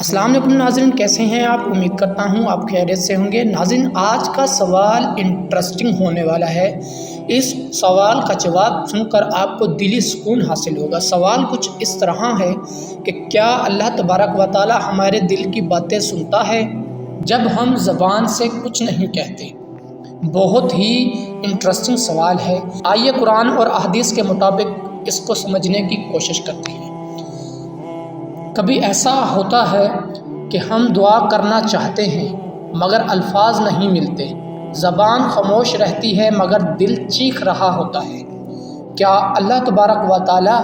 السلام علیکم ناظرین، کیسے ہیں آپ؟ امید کرتا ہوں آپ خیریت سے ہوں گے۔ ناظرین، آج کا سوال انٹرسٹنگ ہونے والا ہے۔ اس سوال کا جواب سن کر آپ کو دلی سکون حاصل ہوگا۔ سوال کچھ اس طرح ہے کہ کیا اللہ تبارک و تعالی ہمارے دل کی باتیں سنتا ہے جب ہم زبان سے کچھ نہیں کہتے؟ بہت ہی انٹرسٹنگ سوال ہے۔ آئیے قرآن اور احادیث کے مطابق اس کو سمجھنے کی کوشش کرتے ہیں۔ کبھی ایسا ہوتا ہے کہ ہم دعا کرنا چاہتے ہیں مگر الفاظ نہیں ملتے، زبان خاموش رہتی ہے مگر دل چیخ رہا ہوتا ہے۔ کیا اللہ تبارک و تعالی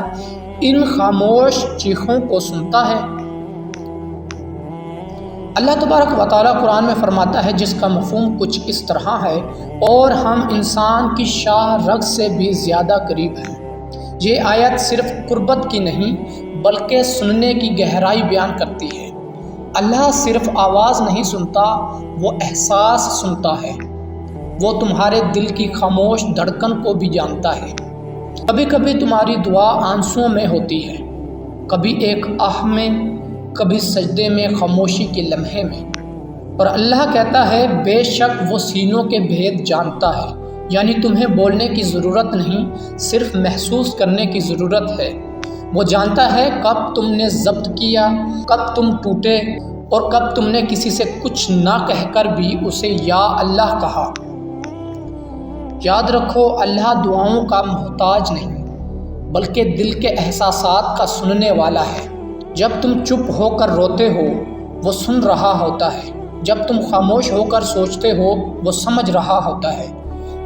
ان خاموش چیخوں کو سنتا ہے؟ اللہ تبارک و تعالی قرآن میں فرماتا ہے، جس کا مفہوم کچھ اس طرح ہے، اور ہم انسان کی شاہ رگ سے بھی زیادہ قریب ہیں۔ یہ آیت صرف قربت کی نہیں بلکہ سننے کی گہرائی بیان کرتی ہے۔ اللہ صرف آواز نہیں سنتا، وہ احساس سنتا ہے۔ وہ تمہارے دل کی خاموش دھڑکن کو بھی جانتا ہے۔ کبھی کبھی تمہاری دعا آنسوؤں میں ہوتی ہے، کبھی ایک آہ میں، کبھی سجدے میں، خاموشی کے لمحے میں، اور اللہ کہتا ہے بے شک وہ سینوں کے بھید جانتا ہے۔ یعنی تمہیں بولنے کی ضرورت نہیں، صرف محسوس کرنے کی ضرورت ہے۔ وہ جانتا ہے کب تم نے ضبط کیا، کب تم ٹوٹے، اور کب تم نے کسی سے کچھ نہ کہہ کر بھی اسے یا اللہ کہا۔ یاد رکھو، اللہ دعاؤں کا محتاج نہیں بلکہ دل کے احساسات کا سننے والا ہے۔ جب تم چپ ہو کر روتے ہو وہ سن رہا ہوتا ہے، جب تم خاموش ہو کر سوچتے ہو وہ سمجھ رہا ہوتا ہے،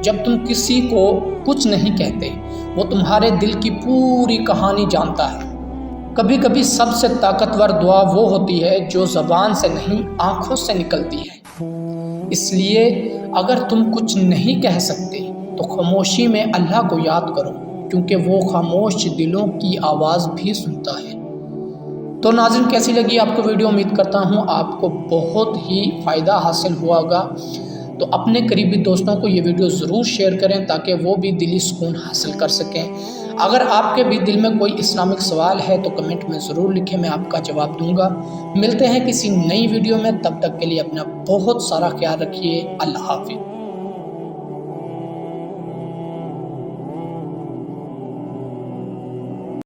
جب تم کسی کو کچھ نہیں کہتے وہ تمہارے دل کی پوری کہانی جانتا ہے۔ کبھی کبھی سب سے طاقتور دعا وہ ہوتی ہے جو زبان سے نہیں، آنکھوں سے نکلتی ہے۔ اس لیے اگر تم کچھ نہیں کہہ سکتے تو خاموشی میں اللہ کو یاد کرو، کیونکہ وہ خاموش دلوں کی آواز بھی سنتا ہے۔ تو ناظرین، کیسی لگی آپ کو ویڈیو؟ امید کرتا ہوں آپ کو بہت ہی فائدہ حاصل ہوا ہوگا۔ تو اپنے قریبی دوستوں کو یہ ویڈیو ضرور شیئر کریں تاکہ وہ بھی دلی سکون حاصل کر سکیں۔ اگر آپ کے بھی دل میں کوئی اسلامک سوال ہے تو کمنٹ میں ضرور لکھیں، میں آپ کا جواب دوں گا۔ ملتے ہیں کسی نئی ویڈیو میں، تب تک کے لیے اپنا بہت سارا خیال رکھیے۔ اللہ حافظ۔